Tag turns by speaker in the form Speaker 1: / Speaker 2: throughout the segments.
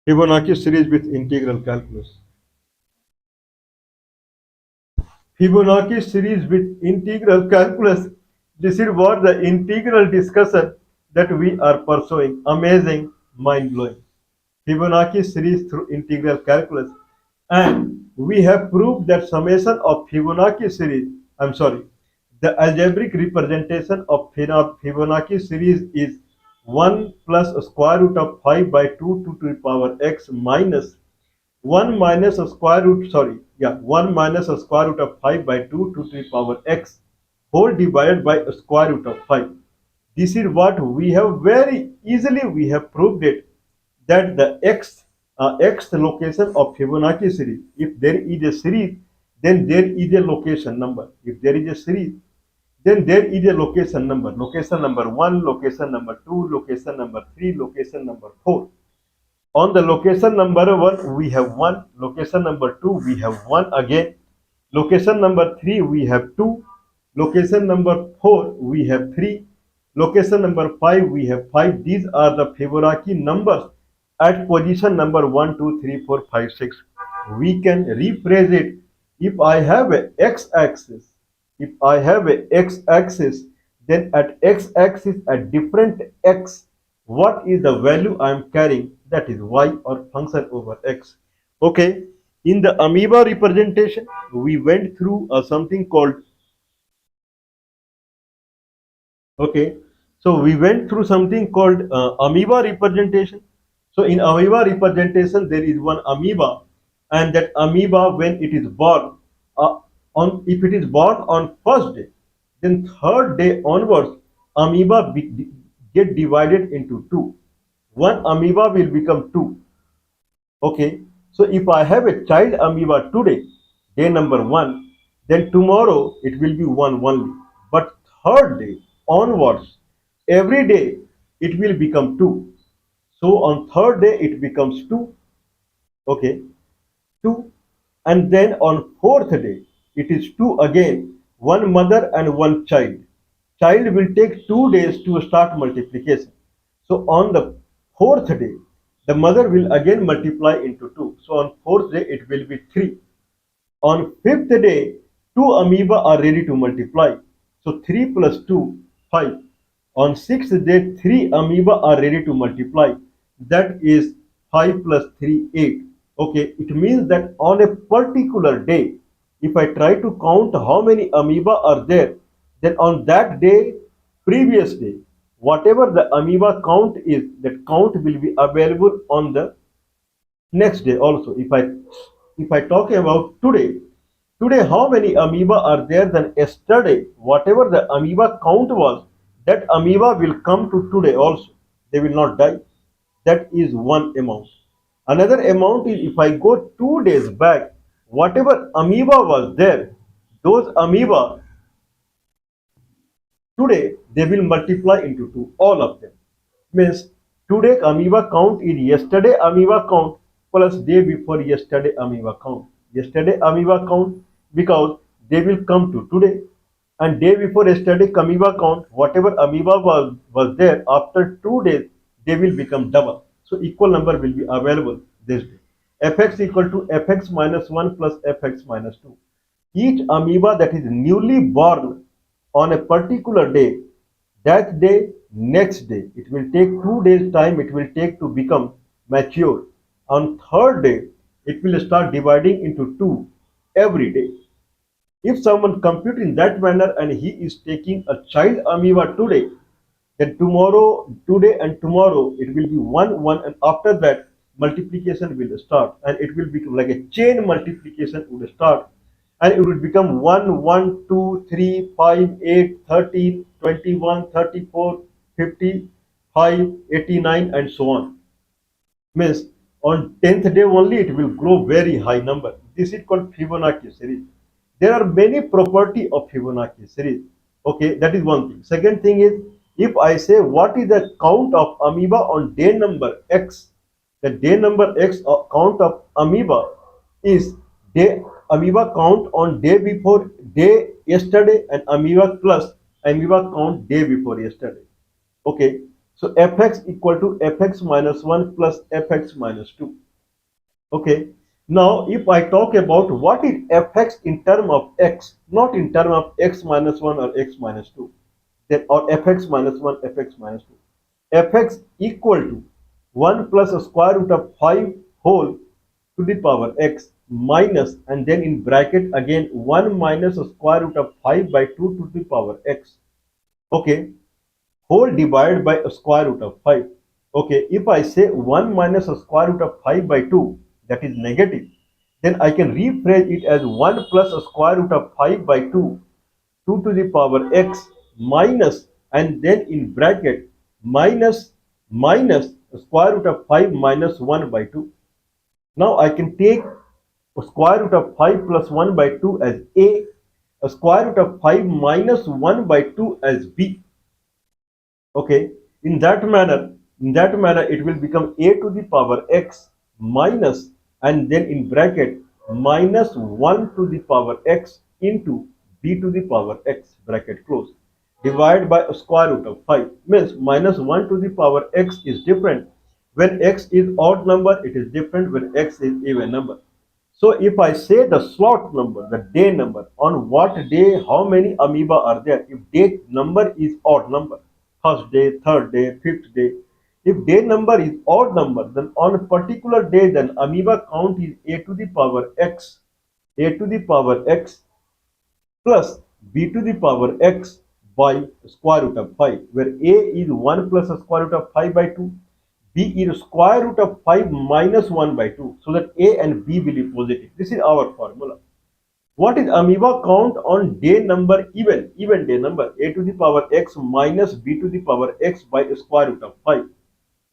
Speaker 1: Fibonacci series with integral calculus. Fibonacci series with integral calculus. This is what the integral discussion that we are pursuing. Amazing, mind-blowing. Fibonacci series through integral calculus. And we have proved that summation of Fibonacci series, the algebraic representation of Fibonacci series is 1 plus square root of 5 by 2 to the power x minus 1 minus a square root, 1 minus a square root of 5 by 2 to the power x whole divided by a square root of 5. This is what we have very easily we have proved it that the x location of Fibonacci series. If there is a series, then there is a location number. If there is a series, then there is a location number. Location number 1, location number 2, location number 3, location number 4. On the location number 1, we have 1. Location number 2, we have 1 again. Location number 3, we have 2. Location number 4, we have 3. Location number 5, we have 5. These are the Fibonacci numbers at position number 1, 2, 3, 4, 5, 6. We can rephrase it. If I have a x-axis, then at x-axis at different x, what is the value I am carrying? That is y or function over x. Okay. In the amoeba representation, we went through something called we went through something called amoeba representation. So in amoeba representation, there is one amoeba, and that amoeba, when it is born, on if it is born on first day, then third day onwards, amoeba get divided into two. One amoeba will become two. Okay, so if I have a child amoeba today, day number 1, then tomorrow it will be 1 only. But third day onwards, every day it will become 2. So on third day it becomes 2. Okay, 2. And then on fourth day it is 2 again, one mother and one child. Child will take 2 days to start multiplication. So on the fourth day, the mother will again multiply into 2. So on fourth day, it will be 3. On fifth day, 2 amoeba are ready to multiply. So 3 plus 2, 5. On sixth day, 3 amoeba are ready to multiply. That is 5 plus 3, 8. Okay, it means that on a particular day, if I try to count how many amoeba are there, then on that day, previous day, whatever the amoeba count is, that count will be available on the next day also. If I talk about today how many amoeba are there, than yesterday whatever the amoeba count was, that amoeba will come to today also. They will not die. That is one amount. Another amount is, if I go 2 days back, whatever amoeba was there, those amoeba today they will multiply into 2, all of them. Means today amoeba count is yesterday amoeba count plus day before yesterday amoeba count. Yesterday amoeba count, because they will come to today, and day before yesterday amoeba count, whatever amoeba was there, after 2 days they will become double. So equal number will be available this day. Fx equal to fx minus 1 plus fx minus 2. Each amoeba that is newly born on a particular day, that day, next day, it will take 2 days time, it will take to become mature. On third day, it will start dividing into 2 every day. If someone compute in that manner and he is taking a child amoeba today, then tomorrow, today and tomorrow, it will be 1, 1, and after that, multiplication will start, and it will become like a chain multiplication would start, and it will become 1, 1, 2, 3, 5, 8, 13, 21, 34, 55, 89, and so on. Means on 10th day only it will grow very high number. This is called Fibonacci series. There are many property of Fibonacci series. Okay, that is one thing. Second thing is, if I say what is the count of amoeba on day number x, the day number x count of amoeba is day amoeba count on day before day yesterday, and amoeba plus amoeba count day before yesterday. Okay, So fx equal to fx minus 1 plus fx minus 2. Okay. Now, if I talk about what is fx in term of x, not in term of x minus 1 or x minus 2, then or fx minus 1, fx minus 2. Fx equal to 1 plus a square root of 5 whole to the power x minus, and then in bracket again 1 minus a square root of 5 by 2 to the power x. Okay, whole divided by a square root of 5. Okay, if I say 1 minus a square root of 5 by 2, that is negative, then I can rephrase it as 1 plus a square root of 5 by 2, 2 to the power x minus, and then in bracket minus square root of 5 minus 1 by 2. Now I can take square root of 5 plus 1 by 2 as a square root of 5 minus 1 by 2 as b. Okay, in that manner it will become a to the power x minus, and then in bracket minus 1 to the power x into b to the power x, bracket close, divided by a square root of 5. Means minus 1 to the power x is different when x is odd number, it is different when x is even number. So if I say the slot number, the day number, on what day, how many amoeba are there? If day number is odd number, first day, third day, fifth day. If day number is odd number, then on a particular day, then amoeba count is a to the power x, a to the power x plus b to the power x by square root of 5, where a is 1 plus a square root of 5 by 2, b is square root of 5 minus 1 by 2, so that a and b will be positive. This is our formula. What is amoeba count on day number even day number? A to the power x minus b to the power x by square root of 5.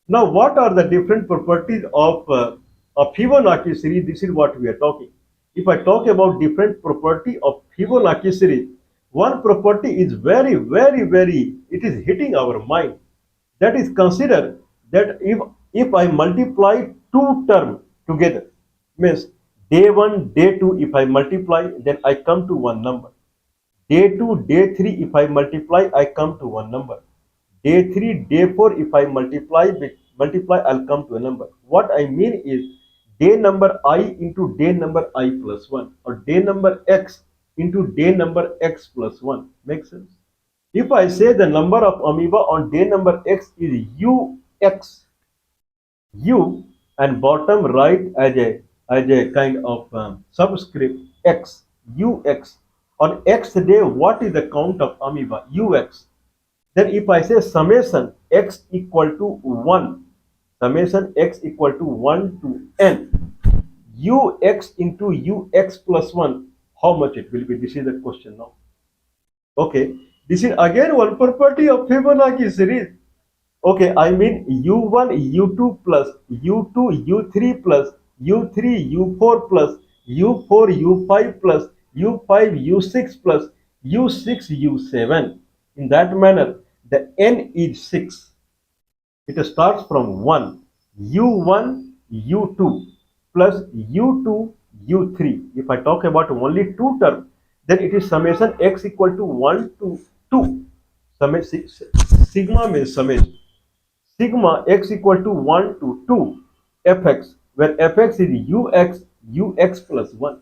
Speaker 1: Now, what are the different properties of a Fibonacci series? This is what we are talking. If I talk about different property of Fibonacci series, one property is very, it is hitting our mind. That is, consider that if I multiply two terms together, means day 1, day 2, if I multiply, then I come to one number. Day 2, day 3, if I multiply, I come to one number. Day 3, day 4, if I multiply, I'll come to a number. What I mean is day number I into day number I plus 1, or day number x into day number x plus 1. Makes sense? If I say the number of amoeba on day number x is ux, u, and bottom right as a kind of subscript x, ux, on x day, what is the count of amoeba? Ux. Then if I say summation x equal to 1, summation x equal to 1 to n, ux into ux plus 1, how much it will be? This is the question now. Okay, this is again one property of Fibonacci series. Okay, I mean u1, u2 plus u2, u3 plus u3, u4 plus u4, u5 plus u5, u6 plus u6, u7. In that manner, the n is 6. It starts from 1, u1, u2 plus u2, u3. If I talk about only two terms, then it is summation x equal to 1 to 2. Sigma means summation. Sigma x equal to 1 to 2 fx, where fx is ux plus 1.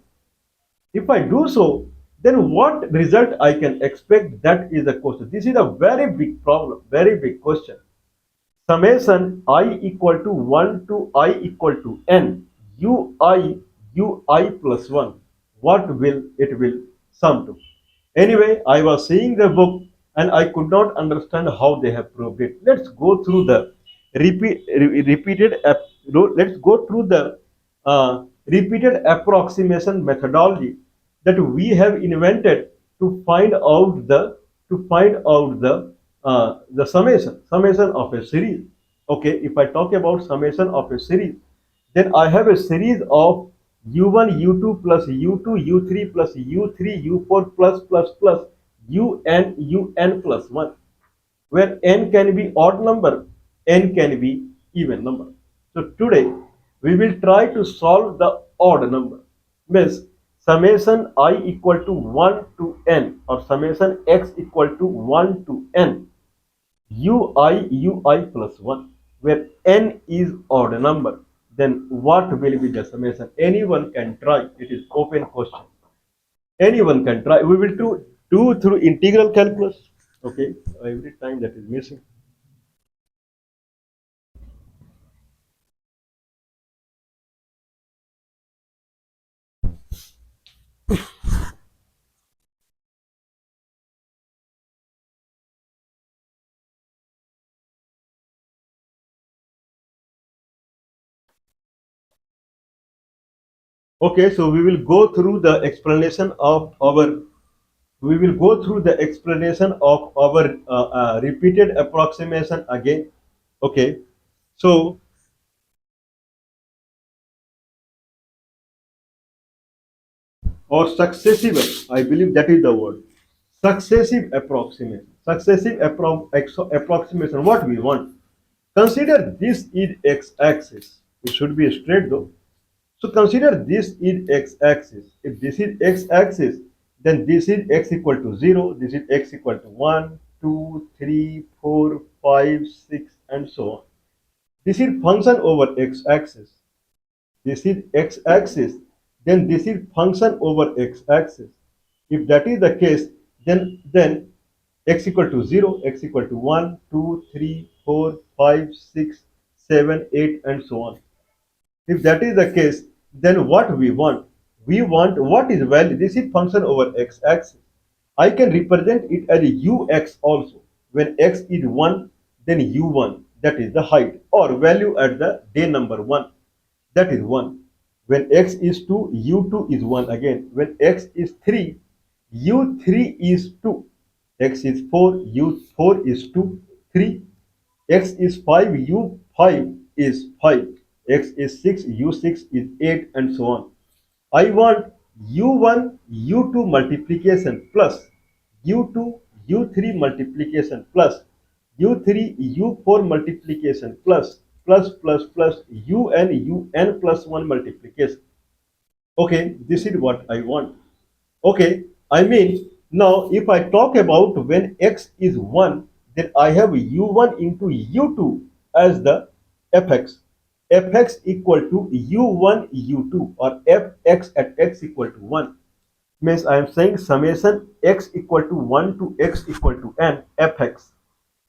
Speaker 1: If I do so, then what result I can expect? That is the question. This is a very big problem, very big question. Summation I equal to 1 to I equal to n, ui plus 1. What will it will sum to? Anyway, I was seeing the book and I could not understand how they have proved it. Let's go through the repeated. Let's go through the repeated approximation methodology that we have invented to find out the summation of a series. Okay, if I talk about summation of a series, then I have a series of u1, u2 plus u2, u3 plus u3, u4 plus un plus 1, where n can be odd number, n can be even number. So today we will try to solve the odd number. Means summation I equal to 1 to n, or summation x equal to 1 to n. ui plus 1, where n is odd number, then what will be the summation? Anyone can try. It is open question. Anyone can try. We will do through integral calculus. Okay, every time that is missing. Okay, so we will go through the explanation of our repeated approximation again. Okay, so or successive, I believe that is the word. Successive approximation. Approximation. What we want. Consider this is x-axis. It should be straight though. So consider this is x-axis. If this is x-axis, then this is x equal to 0, this is x equal to 1, 2, 3, 4, 5, 6, and so on. This is function over x-axis. This is x-axis, then this is function over x-axis. If that is the case, then x equal to 0, x equal to 1, 2, 3, 4, 5, 6, 7, 8, and so on. If that is the case, then what we want? We want what is value? This is function over x-axis. I can represent it as ux also. When x is 1, then u1, that is the height or value at the day number 1, that is 1. When x is 2, u2 is 1 again. When x is 3, u3 is 2. X is 4, u4 is 2, 3. X is 5, u5 is 5. X is 6, u6 is 8, and so on. I want u1, u2 multiplication plus u2, u3 multiplication plus u3, u4 multiplication plus un plus 1 multiplication. Okay, this is what I want. Okay, I mean, now if I talk about when x is 1, then I have u1 into u2 as the fx. Fx equal to u1 u2 or fx at x equal to 1. Means I am saying summation x equal to 1 to x equal to n fx.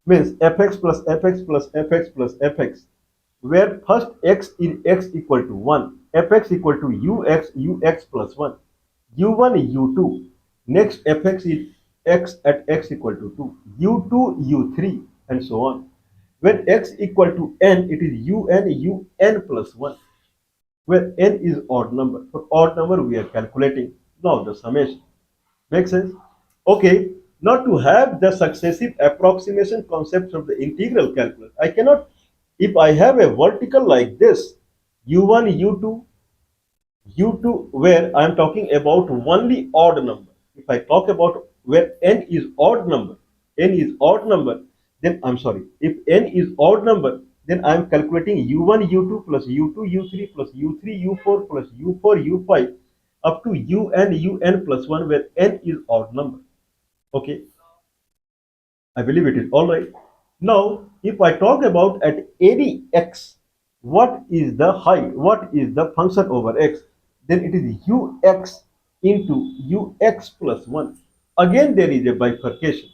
Speaker 1: Means fx plus fx plus fx plus fx, where first x is x equal to 1, fx equal to ux plus 1, u1 u2, next fx is x at x equal to 2, u2 u3, and so on. When x equal to n, it is un plus 1, where n is odd number. For odd number we are calculating now the summation. Make sense? Okay. Now to have the successive approximation concepts of the integral calculus, I cannot, if I have a vertical like this, u1, u2, where I am talking about only odd number. If I talk about where n is odd number, then I'm sorry, if n is odd number, then I am calculating u1, u2 plus u2, u3 plus u3, u4 plus u4, u5 up to un plus 1, where n is odd number. Okay, I believe it is all right. Now, if I talk about at any x, what is the height? What is the function over x? Then it is ux into ux plus 1. Again, there is a bifurcation.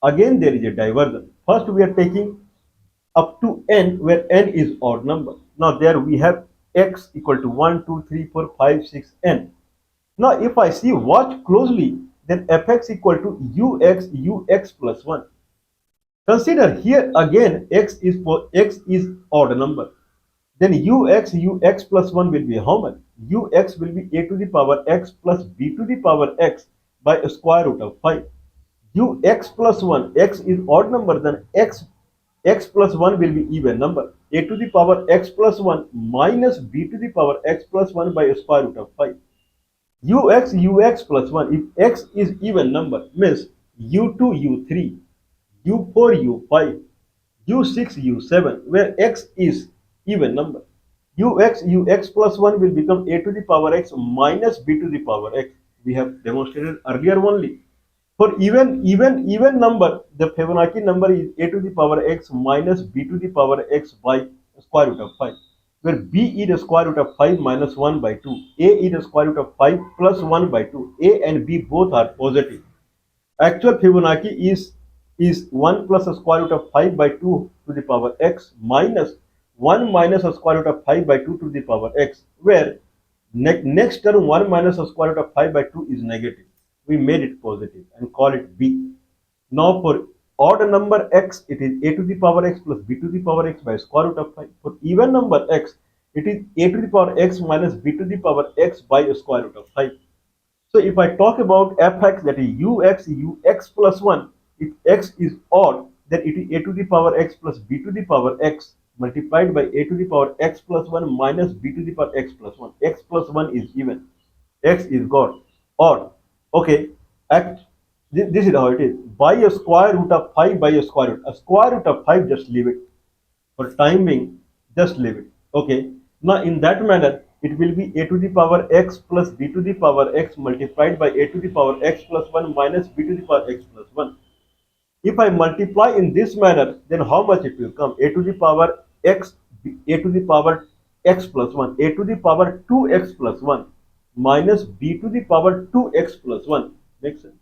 Speaker 1: Again, there is a diversion. First, we are taking up to n, where n is odd number. Now, there we have x equal to 1, 2, 3, 4, 5, 6, n. Now, if I see, watch closely, then fx equal to ux plus 1. Consider here again x is odd number. Then ux plus 1 will be how much? Ux will be a to the power x plus b to the power x by a square root of 5. Ux plus 1, x is odd number, then x plus 1 will be even number. A to the power x plus 1 minus b to the power x plus 1 by a square root of 5. Ux plus 1, if x is even number, means u2 u3, u4 u5, u6 u7, where x is even number. Ux plus 1 will become a to the power x minus b to the power x. We have demonstrated earlier only. For even number, the Fibonacci number is a to the power x minus b to the power x by square root of 5, where b is the square root of 5 minus 1 by 2, a is the square root of 5 plus 1 by 2. A and b both are positive. Actual Fibonacci is 1 plus a square root of 5 by 2 to the power x minus 1 minus a square root of 5 by 2 to the power x, where next term 1 minus a square root of 5 by 2 is negative. We made it positive and call it b. Now for odd number x, it is a to the power x plus b to the power x by square root of 5. For even number x, it is a to the power x minus b to the power x by a square root of 5. So if I talk about fx, that is ux plus 1, if x is odd, then it is a to the power x plus b to the power x multiplied by a to the power x plus 1 minus b to the power x plus 1. X plus 1 is even. X is God. Odd. Okay. This is how it is. By a square root of 5 by a square root. A square root of 5, just leave it. For time being, just leave it. Okay. Now in that manner, it will be a to the power x plus b to the power x multiplied by a to the power x plus 1 minus b to the power x plus 1. If I multiply in this manner, then how much it will come? A to the power x, a to the power x plus 1, a to the power 2x plus 1 minus b to the power 2x plus 1. Makes sense?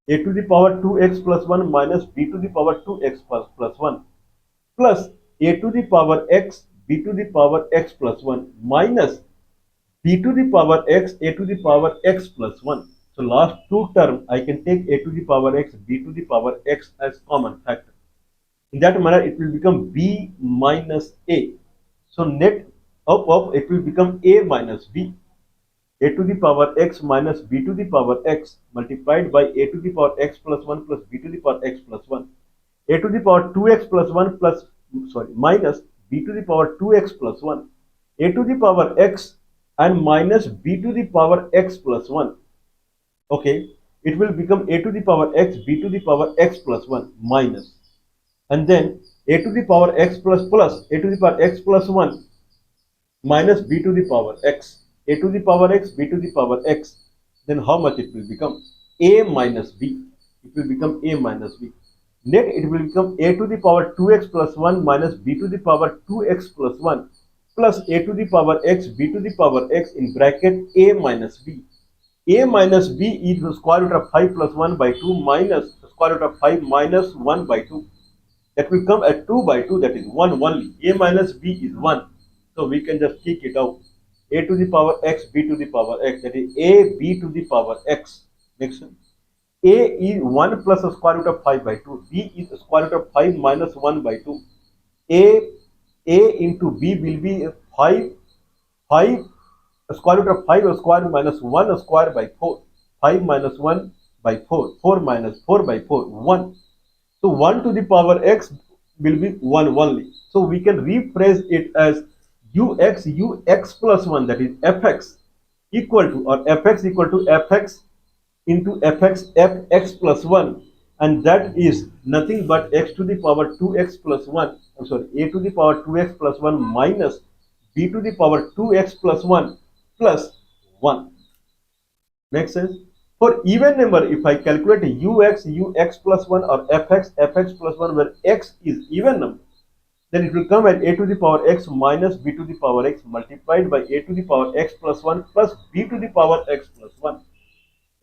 Speaker 1: A to the power 2x plus 1 minus b to the power 2x plus 1 plus a to the power x, b to the power x plus 1 minus b to the power x, a to the power x plus 1. So last two terms, I can take a to the power x, b to the power x as common factor. In that manner, it will become b minus a. So net of it will become a minus b. A to the power x minus b to the power x multiplied by a to the power x plus 1 plus b to the power x plus 1. A to the power 2x plus 1 plus, minus b to the power 2x plus 1. A to the power x and minus b to the power x plus 1. Okay, it will become a to the power x, b to the power x plus 1 minus, and then a to the power x plus a to the power x plus 1 minus b to the power x, a to the power x, b to the power x. Then how much it will become? A minus b. It will become a minus b. Net it will become a to the power 2x plus 1 minus b to the power 2x plus 1 plus a to the power x, b to the power x in bracket a minus b. A minus b is the square root of 5 plus 1 by 2 minus the square root of 5 minus 1 by 2. That will come at 2 by 2, that is 1 only. A minus b is 1. So we can just kick it out. A to the power x, b to the power x, that is a b to the power x. Makes sense? A is 1 plus the square root of 5 by 2. B is the square root of 5 minus 1 by 2. A into b will be 5 a square root of 5 a square minus 1 a square by 4. 5 minus 1 by 4. 4 minus 4 by 4. 1. So 1 to the power x will be 1 only. So we can rephrase it as ux plus 1, that is fx equal to, or fx equal to fx into fx plus 1, and that is nothing but x to the power 2x plus 1, I'm sorry, a to the power 2x plus 1 minus b to the power 2x plus 1 plus 1. Makes sense? For even number, if I calculate ux plus 1 or fx plus 1, where x is even number, then it will come at a to the power x minus b to the power x multiplied by a to the power x plus 1 plus b to the power x plus 1.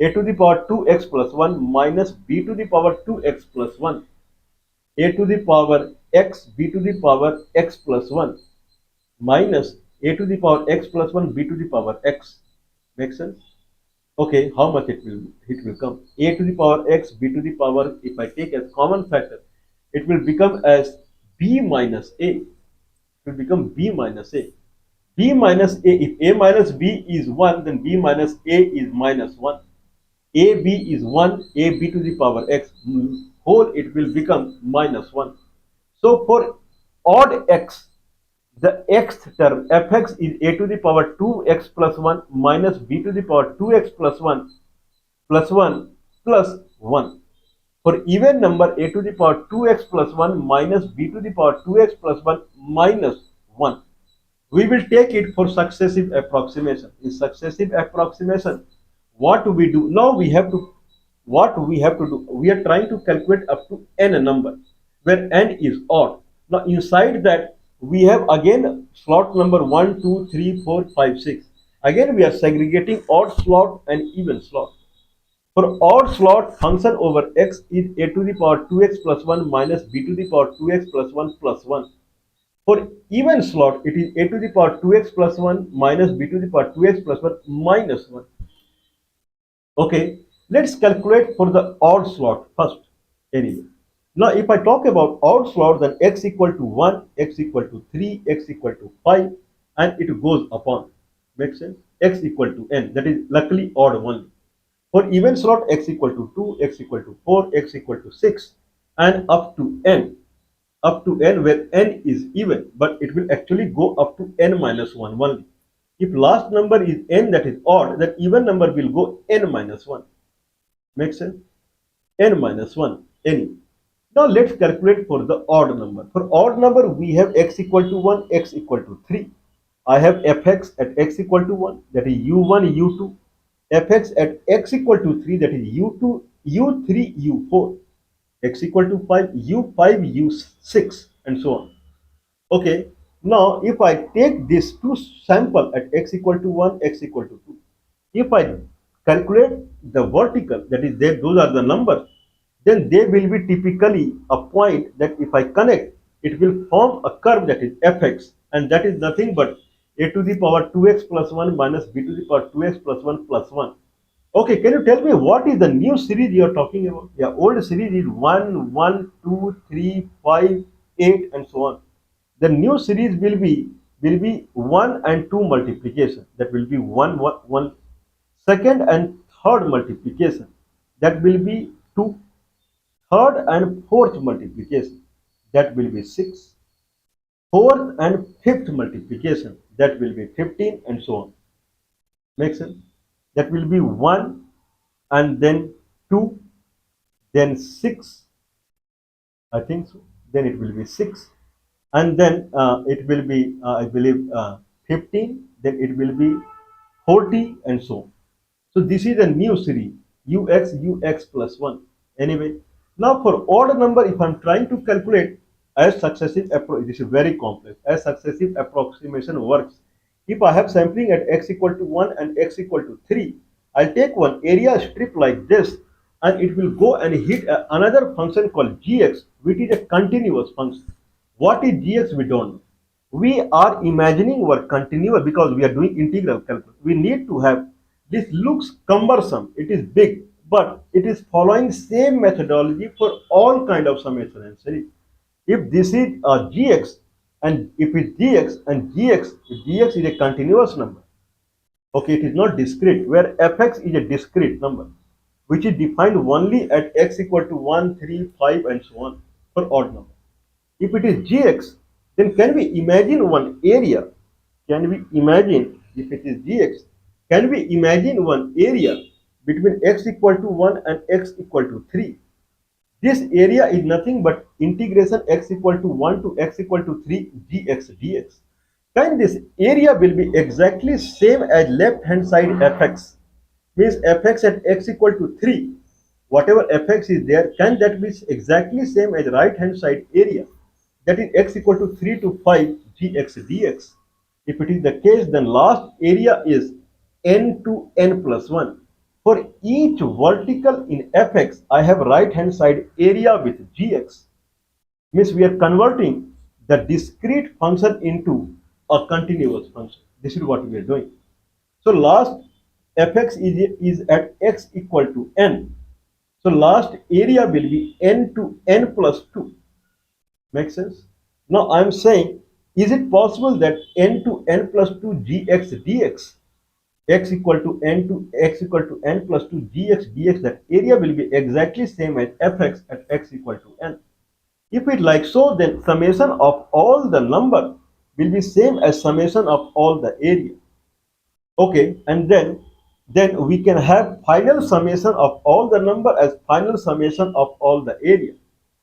Speaker 1: A to the power 2x plus 1 minus b to the power 2x plus 1. A to the power x, b to the power x plus 1 minus a to the power x plus 1 b to the power x. Makes sense? Okay, how much it will come? A to the power x, b to the power, if I take as common factor, it will become as b minus a. It will become b minus a. B minus a, if a minus b is 1, then b minus a is minus 1. AB is 1, AB to the power x, whole it will become minus 1. So for odd x, the xth term fx is a to the power 2x plus 1 minus b to the power 2x plus 1 plus 1 plus 1. For even number, a to the power 2x plus 1 minus b to the power 2x plus 1 minus 1. We will take it for successive approximation. In successive approximation, what do we do? Now we have to what we have to do, we are trying to calculate up to n number, where n is odd. Now inside that we have again slot number 1, 2, 3, 4, 5, 6. Again we are segregating odd slot and even slot. For odd slot, function over x is a to the power 2x plus 1 minus b to the power 2x plus 1 plus 1. For even slot, it is a to the power 2x plus 1 minus b to the power 2x plus 1 minus 1. Okay, let's calculate for the odd slot first. Anyway, now if I talk about odd slot, then x equal to 1, x equal to 3, x equal to 5, and it goes upon. Makes sense? X equal to n, that is luckily odd only. For even slot, x equal to 2, x equal to 4, x equal to 6, and up to n where n is even, but it will actually go up to n minus 1 only. If last number is n, that is odd, then even number will go n minus 1. Make sense? N minus 1, any. Now let's calculate for the odd number. For odd number, we have x equal to 1, x equal to 3. I have fx at x equal to 1, that is u1, u2. Fx at x equal to 3, that is u2, u3, u4. X equal to 5, u5, u6, and so on. Okay, now if I take this two sample at x equal to 1, x equal to 2, if I calculate the vertical, that is those are the numbers, then they will be typically a point that if I connect, it will form a curve, that is fx, and that is nothing but a to the power 2x plus 1 minus b to the power 2x plus 1 plus 1. Okay, can you tell me what is the new series you are talking about? Yeah, old series is 1, 1, 2, 3, 5, 8, and so on. The new series will be 1 and 2 multiplication. That will be 1, 1, 1. Second and third multiplication. That will be 2. Third and fourth multiplication. That will be 6. Fourth and fifth multiplication. That will be 15, and so on. Make sense? That will be 1 and then 2, then 6, I think so. Then it will be 6, and then it will be, I believe, 15, then it will be 40, and so on. So this is a new series, ux plus 1. Anyway, now for odd number, if I'm trying to calculate as successive approach, this is very complex, as successive approximation works. If I have sampling at x equal to 1 and x equal to 3, I'll take one area strip like this, and it will go and hit another function called gx, which is a continuous function. What is gx? We don't know. We are imagining our continuous because we are doing integral calculus. We need to have, this looks cumbersome, it is big, but it is following same methodology for all kind of summation and series. If this is a gx, and if it's gx and gx is a continuous number, okay, it is not discrete, where fx is a discrete number, which is defined only at x equal to 1, 3, 5, and so on for odd number. If it is gx, then can we imagine one area? Can we imagine, if it is gx, can we imagine one area between x equal to 1 and x equal to 3? This area is nothing but integration x equal to 1 to x equal to 3 gx dx. Can this area will be exactly same as left hand side fx? Means fx at x equal to 3, whatever fx is there, can that be exactly same as right hand side area, that is x equal to 3 to 5 gx dx? If it is the case, then last area is n to n plus 1. For each vertical in fx, I have right hand side area with gx. Means we are converting the discrete function into a continuous function. This is what we are doing. So last fx is at x equal to n. So last area will be n to n plus 2. Make sense? Now I am saying, is it possible that n to n plus 2 gx dx, x equal to n plus 2 gx dx, that area will be exactly same as fx at x equal to n? If it like so, then summation of all the number will be same as summation of all the area. Okay, and then we can have final summation of all the number as final summation of all the area.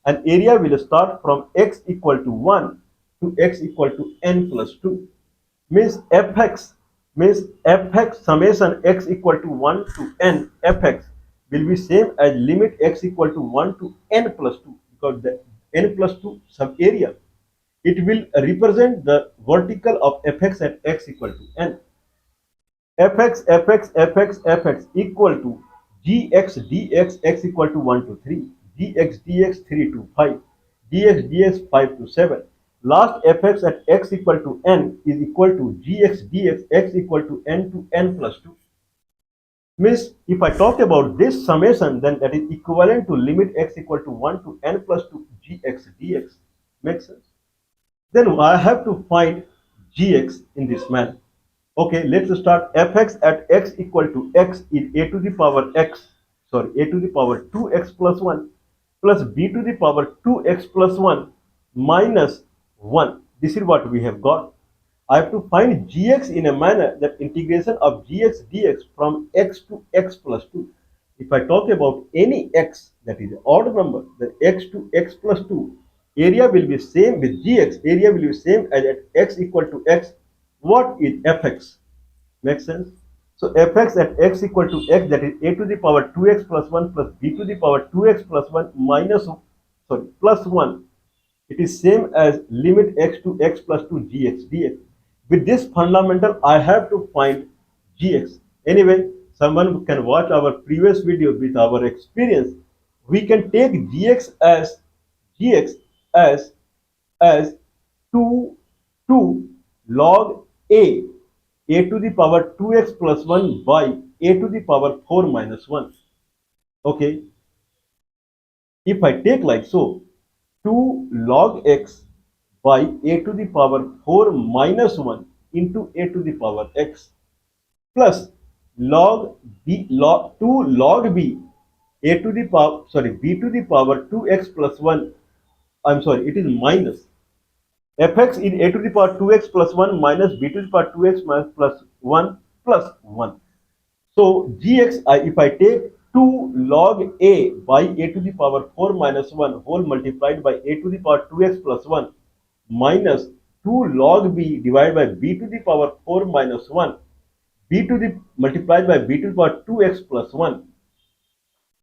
Speaker 1: And area will start from x equal to 1 to x equal to n plus 2. Means fx summation x equal to 1 to n fx will be same as limit x equal to 1 to n plus 2, because the n plus 2 sub area, it will represent the vertical of fx at x equal to n. Fx equal to gx dx x equal to 1 to 3, gx dx 3 to 5, dx 5 to 7. Last fx at x equal to n is equal to gx dx x equal to n plus 2. Means if I talk about this summation, then that is equivalent to limit x equal to 1 to n plus 2 gx dx. Makes sense? Then I have to find gx in this manner. Okay, let's start. Fx at x equal to x is a to the power x, sorry, a to the power 2x plus 1 plus b to the power 2x plus 1 minus 1. This is what we have got. I have to find gx in a manner that integration of gx dx from x to x plus 2. If I talk about any x that is an odd number, then x to x plus 2, area will be same with gx, area will be same as at x equal to x. What is fx? Makes sense? So fx at x equal to x, that is a to the power 2x plus 1 plus b to the power 2x plus 1 minus, sorry, plus 1. It is same as limit x to x plus 2 gx dx. With this fundamental, I have to find gx. Anyway, someone can watch our previous video with our experience. We can take gx as 2 log a to the power 2x plus 1 by a to the power 4 minus 1. Okay, if I take like so, 2 log x by a to the power 4 minus 1 into a to the power x plus log b, log 2 log b, a to the power, sorry, b to the power 2x plus 1, I'm sorry, it is minus fx is a to the power 2x plus 1 minus b to the power 2x plus 1 plus 1. So gx, if I take 2 log a by a to the power 4 minus 1 whole multiplied by a to the power 2x plus 1 minus 2 log b divided by b to the power 4 minus 1, b to the multiplied by b to the power 2x plus 1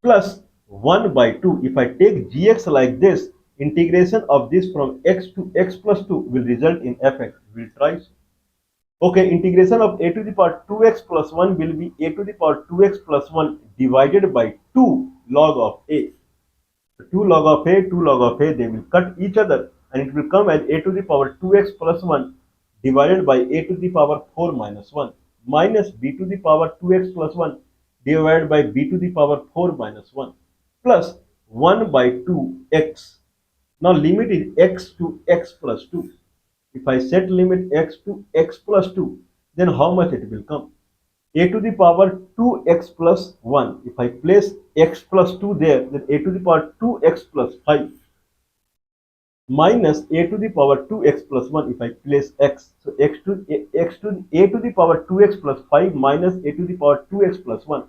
Speaker 1: plus 1 by 2. If I take gx like this, integration of this from x to x plus 2 will result in fx. We'll try. Okay, integration of a to the power 2x plus 1 will be a to the power 2x plus 1 divided by 2 log of a. 2 log of a, 2 log of a, they will cut each other and it will come as a to the power 2x plus 1 divided by a to the power 4 minus 1 minus b to the power 2x plus 1 divided by b to the power 4 minus 1 plus 1 by 2x. Now limit is x to x plus 2. If I set limit x to x plus 2, then how much it will come? A to the power 2x plus 1. If I place x plus 2 there, then a to the power 2x plus 5 minus a to the power 2x plus 1 if I place x. So a to the power 2x plus 5 minus a to the power 2x plus 1.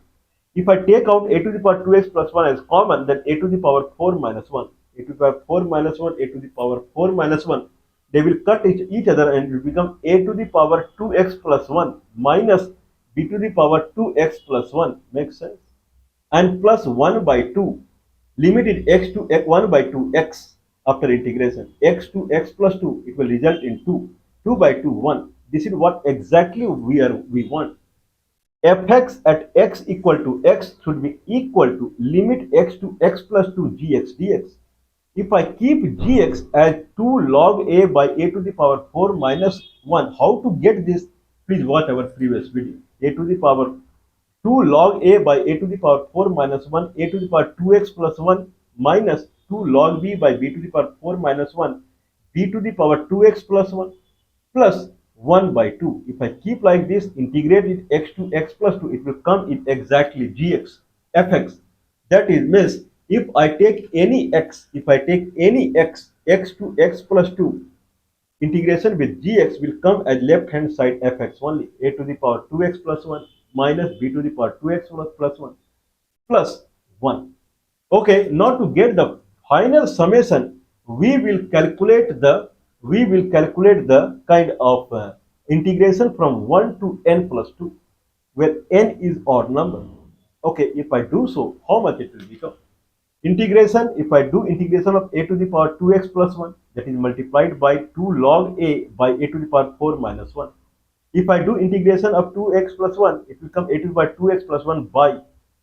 Speaker 1: If I take out a to the power 2x plus 1 as common, then a to the power 4 minus 1. A to the power 4 minus 1, a to the power 4 minus 1. They will cut each other and it will become a to the power 2x plus 1 minus b to the power 2x plus 1. Makes sense? And plus 1 by 2. Limit is x to 1 by 2x after integration. X to x plus 2, it will result in 2. 2 by 2, 1. This is what exactly we want. Fx at x equal to x should be equal to limit x to x plus 2 gx dx. If I keep gx as 2 log a by a to the power 4 minus 1, how to get this? Please watch our previous video. A to the power 2 log a by a to the power 4 minus 1, a to the power 2x plus 1 minus 2 log b by b to the power 4 minus 1, b to the power 2x plus 1 plus 1 by 2. If I keep like this, integrate it x to x plus 2, it will come in exactly gx, fx. That is means if I take any x, x to x plus 2, integration with gx will come as left hand side fx only, a to the power 2x plus 1 minus b to the power 2x plus 1 plus 1. Okay, now to get the final summation, we will calculate the kind of integration from 1 to n plus 2, where n is odd number. Okay, if I do so, how much it will become? Integration, if I do integration of a to the power 2x plus 1, that is multiplied by 2 log a by a to the power 4 minus 1. If I do integration of 2x plus 1, it will come a to the power 2x plus 1 by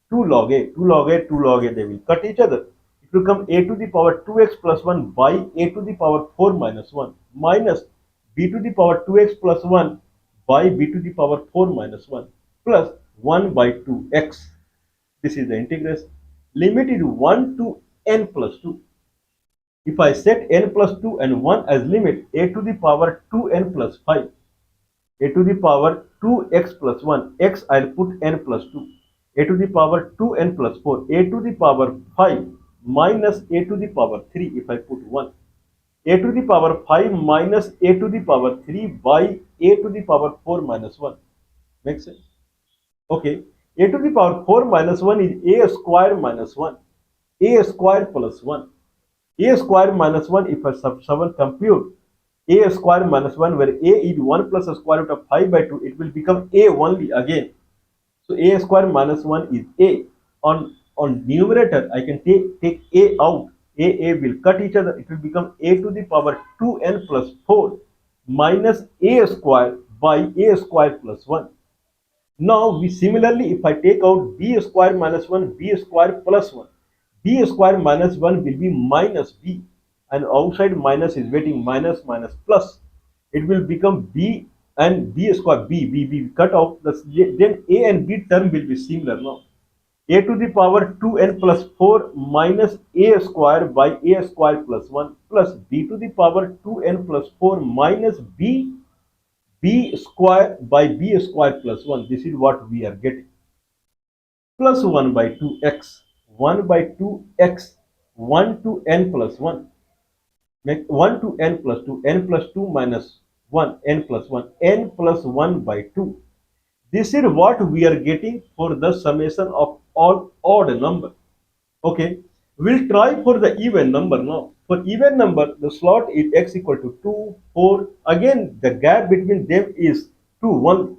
Speaker 1: 2 log a, 2 log a, 2 log a, they will cut each other. It will come a to the power 2x plus 1 by a to the power 4 minus 1 minus b to the power 2x plus 1 by b to the power 4 minus 1 plus 1 by 2x. This is the integration. Limit is 1 to n plus 2. If I set n plus 2 and 1 as limit, a to the power 2n plus 5, a to the power 2x plus 1, x I'll put n plus 2, a to the power 2n plus 4, a to the power 5 minus a to the power 3 if I put 1, a to the power 5 minus a to the power 3 by a to the power 4 minus 1. Make sense? Okay, a to the power 4 minus 1 is a square minus 1, a square plus 1, a square minus 1, if I someone compute a square minus 1 where a is 1 plus a square root of 5 by 2, it will become a only again. So a square minus 1 is a. On numerator, I can take a out, a will cut each other, it will become a to the power 2n plus 4 minus a square by a square plus 1. Now we similarly, if I take out b square minus 1, b square plus 1, b square minus 1 will be minus b, and outside minus is waiting, minus minus plus. It will become b and b square, b cut out, then a and b term will be similar now. A to the power 2n plus 4 minus a square by a square plus 1 plus b to the power 2n plus 4 minus b square by b square plus 1. This is what we are getting. Plus 1 by 2x, 1 by 2x, 1 to n plus 1. Make 1 to n plus 2, n plus 2 minus 1, n plus 1, n plus 1 by 2. This is what we are getting for the summation of all odd number. Okay, we'll try for the even number now. For even number, the slot is x equal to 2, 4. Again, the gap between them is 2, 1.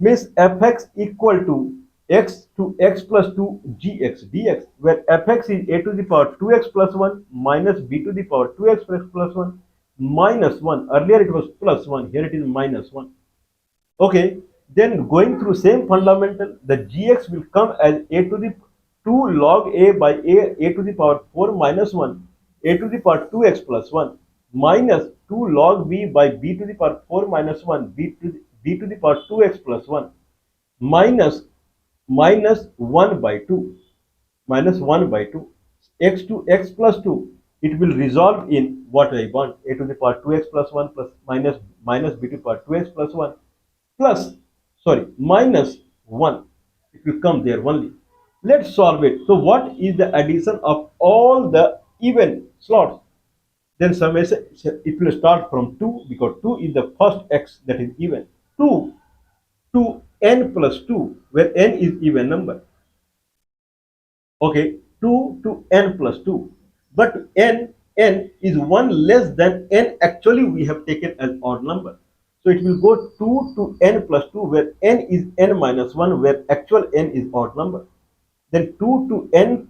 Speaker 1: Means fx equal to x plus 2 gx dx, where fx is a to the power 2x plus 1 minus b to the power 2x plus 1 minus 1. Earlier it was plus 1, here it is minus 1. Okay, then going through same fundamental, the gx will come as a to the 2 log a by a to the power 4 minus 1, a to the power 2x plus 1 minus 2 log b by b to the power 4 minus 1, b to the power 2x plus 1 minus 1 by 2, minus 1 by 2, x to x plus 2. It will resolve in what I want, a to the power 2x plus 1 plus minus b to the power 2x plus 1 plus, sorry, minus 1. It will come there only. Let's solve it. So what is the addition of all the even slots? Then summation, it will start from 2 because 2 is the first x, that is even. 2 to n plus 2, where n is even number. Okay, 2 to n plus 2. But n is 1 less than n actually we have taken as odd number. So it will go 2 to n plus 2, where n is n minus 1, where actual n is odd number. Then 2 to n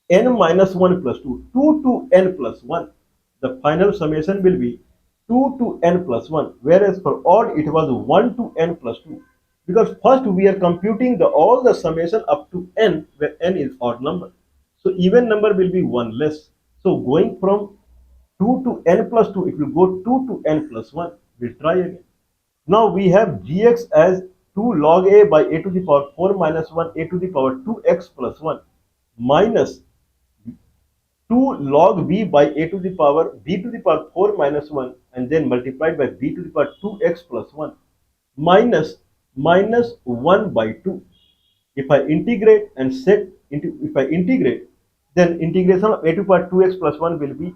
Speaker 1: minus 1 plus 2, 2 to n plus 1. The final summation will be 2 to n plus 1, whereas for odd it was 1 to n plus 2. Because first we are computing all the summation up to n, where n is odd number. So even number will be 1 less. So going from 2 to n plus 2, it will go 2 to n plus 1. We'll try again. Now we have gx as 2 log a by a to the power 4 minus 1, a to the power 2x plus 1 minus 2 log b by a to the power b to the power 4 minus 1, and then multiplied by b to the power 2x plus 1 minus 1 by 2. If I integrate and set into, if I integrate, then integration of a to the power 2x plus 1 will be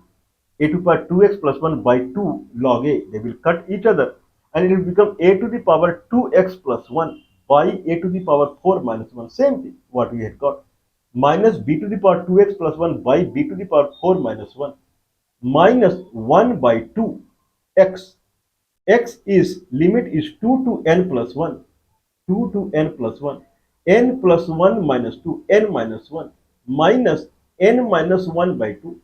Speaker 1: a to the power 2x plus 1 by 2 log a. They will cut each other, and it will become a to the power 2x plus 1 by a to the power 4 minus 1. Same thing what we had got, minus b to the power 2x plus 1 by b to the power 4 minus 1 minus 1 by 2 x. X is limit is 2 to n plus 1, 2 to n plus 1. n plus 1 minus 2, n minus 1 minus n minus 1 by 2.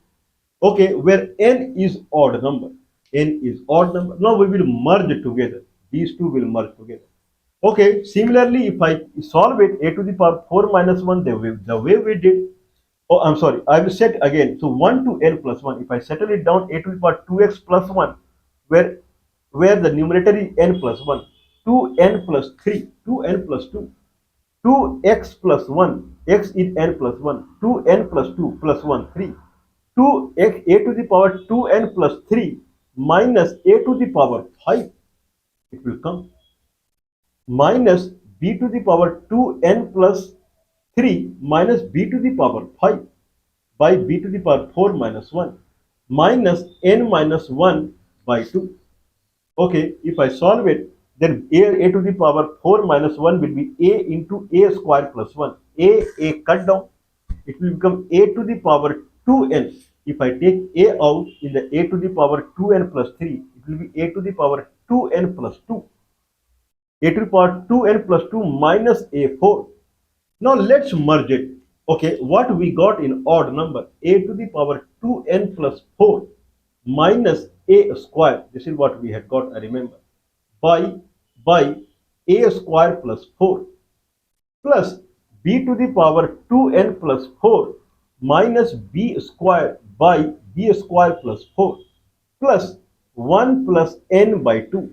Speaker 1: Okay, where n is odd number. N is odd number. Now we will merge together. These two will merge together. Okay, similarly, if I solve it, a to the power 4 minus 1, the way we did, oh, I'm sorry, I will set again. So 1 to n plus 1, if I settle it down, a to the power 2x plus 1, where the numerator is n plus 1, 2n plus 3, 2n plus 2, 2x plus 1, x is n plus 1, 2n plus 2 plus 1, 3, 2x a to the power 2n plus 3 minus a to the power 5, it will come, minus b to the power 2n plus 3 minus b to the power 5 by b to the power 4 minus 1 minus n minus 1 by 2. Okay, if I solve it, then a to the power 4 minus 1 will be a into a square plus 1. A cut down. It will become a to the power 2n. If I take a out in the a to the power 2n plus 3, it will be a to the power 2n plus 2. A to the power 2n plus 2 minus a4. Now let's merge it. Okay, what we got in odd number, a to the power 2n plus 4 minus a square. This is what we had got, I remember. By a square plus 4 plus b to the power 2n plus 4 minus b square by b square plus 4 plus 1 plus n by 2.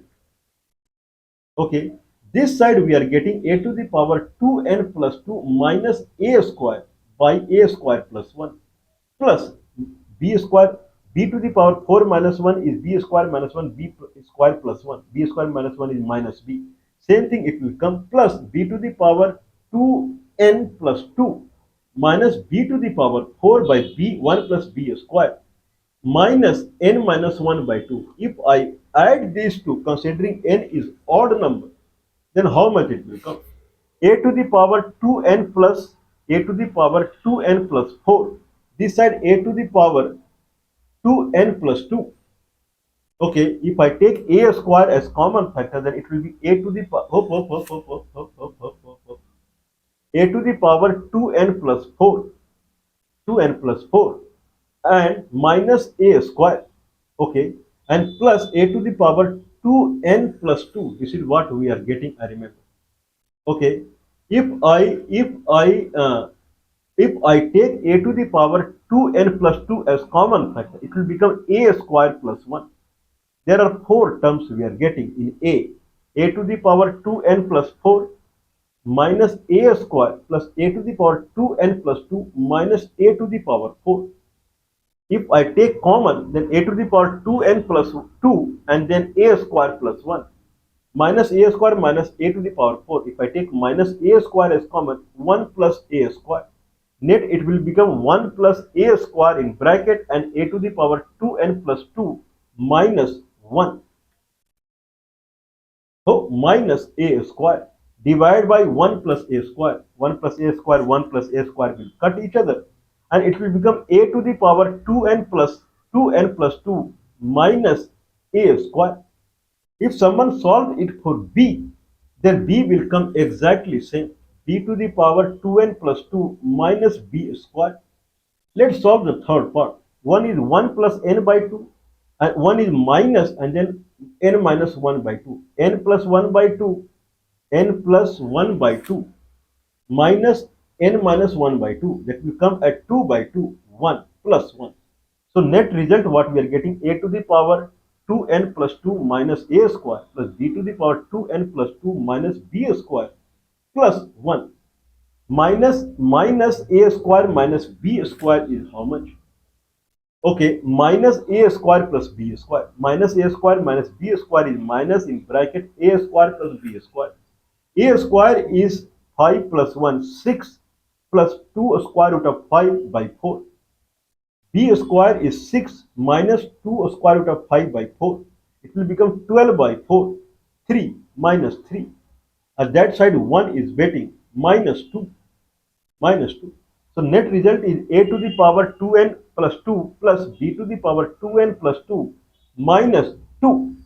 Speaker 1: Okay, this side we are getting a to the power 2n plus 2 minus a square by a square plus 1 plus b square. B to the power 4 minus 1 is b square minus 1, b square plus 1. B square minus 1 is minus b. Same thing it will come plus b to the power 2n plus 2 minus b to the power 4 by b 1 plus b square minus n minus 1 by 2. If I add these two, considering n is odd number, then how much it will come? A to the power 2n plus a to the power 2n plus 4. This side a to the power 2n plus 2. Okay, if I take a square as common factor, then it will be a to the power a to the power 2n plus 4, 2n plus 4 and minus a square. Okay, and plus a to the power 2n plus 2. This is what we are getting, I remember. Okay, if I take a to the power 2n plus 2 as common factor, it will become a square plus 1. There are four terms we are getting in a to the power 2n plus 4 minus a square plus a to the power 2n plus 2 minus a to the power 4. If I take common, then a to the power 2n plus 2 and then a square plus 1 minus a square minus a to the power 4. If I take minus a square as common, 1 plus a square. Net it will become 1 plus a square in bracket and a to the power 2n plus 2 minus 1. So minus a square divided by 1 plus a square. 1 plus a square, 1 plus a square will cut each other. And it will become a to the power 2n plus 2 minus a square. If someone solves it for b, then b will come exactly same. B to the power 2n plus 2 minus b square. Let's solve the third part. One is 1 plus n by 2 and one is minus and then n minus 1 by 2. N plus 1 by 2, n plus 1 by 2 minus n minus 1 by 2. That will come at 2 by 2, 1 plus 1. So net result what we are getting, a to the power 2n plus 2 minus a square plus b to the power 2n plus 2 minus b square plus 1 minus a square minus b square is how much? Okay, minus a square plus b square. Minus a square minus b square is minus in bracket a square plus b square. A square is 5 plus 1, 6 plus 2 square root of 5 by 4. B square is 6 minus 2 square root of 5 by 4. It will become 12 by 4. 3 minus 3. At that side 1 is waiting. Minus 2. Minus 2. So net result is a to the power 2n plus 2 plus b to the power 2n plus 2 minus 2.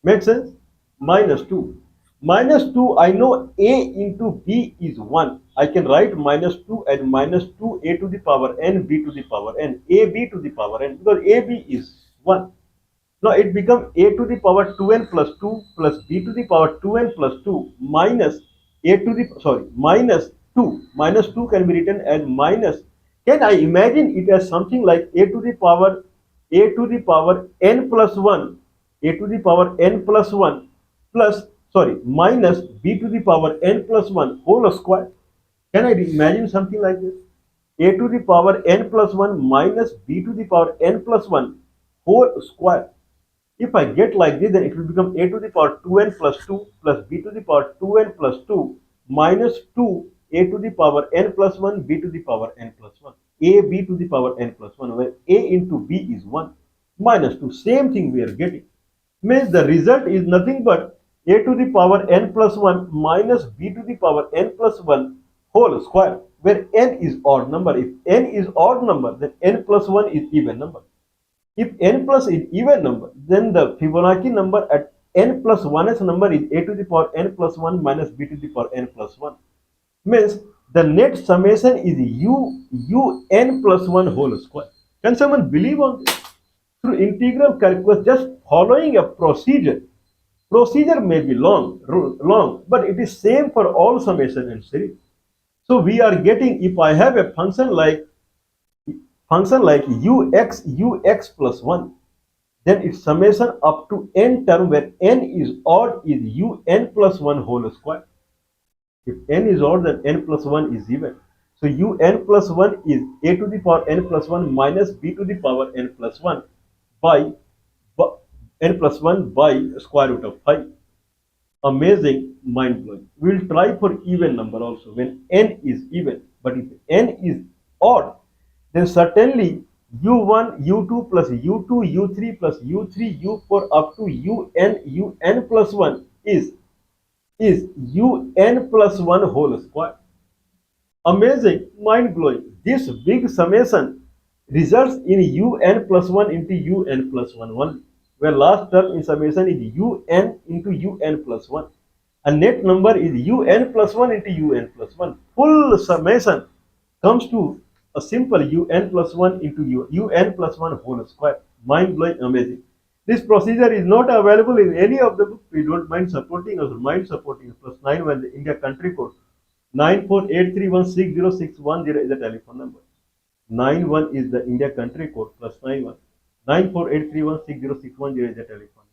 Speaker 1: Make sense? Minus 2. Minus 2, I know a into b is 1. I can write minus 2 and minus 2 a to the power n, b to the power n, a b to the power n, because a b is 1. Now it becomes a to the power 2n plus 2 plus b to the power 2n plus 2 minus a to the, sorry, minus 2. Minus 2 can be written as minus. Can I imagine it as something like a to the power n plus 1, a to the power n plus 1 plus, sorry, minus b to the power n plus 1 whole square? Can I imagine something like this? A to the power n plus 1 minus b to the power n plus 1 whole square. If I get like this, then it will become a to the power 2n plus 2 plus b to the power 2n plus 2 minus 2 a to the power n plus 1 b to the power n plus 1. A b to the power n plus 1, where a into b is 1 minus 2. Same thing we are getting. Means the result is nothing but a to the power n plus 1 minus b to the power n plus 1 whole square, where n is odd number. If n is odd number, then n plus 1 is even number. If n plus is even number, then the Fibonacci number at n plus 1th number is a to the power n plus 1 minus b to the power n plus 1. Means the net summation is un plus 1 whole square. Can someone believe on this? Through integral calculus, just following a procedure. Procedure may be long, but it is same for all summation and series. So we are getting, if I have a function like ux plus 1, then its summation up to n term where n is odd is un plus 1 whole square. If n is odd, then n plus 1 is even. So un plus 1 is a to the power n plus 1 minus b to the power n plus 1 by n plus 1 by square root of 5. Amazing, mind blowing. We will try for even number also when n is even. But if n is odd, then certainly u1, u2 plus u2, u3 plus u3, u4 up to un plus 1 is un plus 1 whole square. Amazing, mind blowing. This big summation results in un plus 1 into un plus 1 only, where last term in summation is un into un plus 1. And net number is un plus 1 into un plus 1. Full summation comes to a simple un plus 1 into un plus 1 whole square. Mind blowing, amazing. This procedure is not available in any of the books. We don't mind supporting us, mind supporting us. +9 when the India country code 9483160610 is the telephone number. 91 is the India country code +91. 9483160610 is the telephone.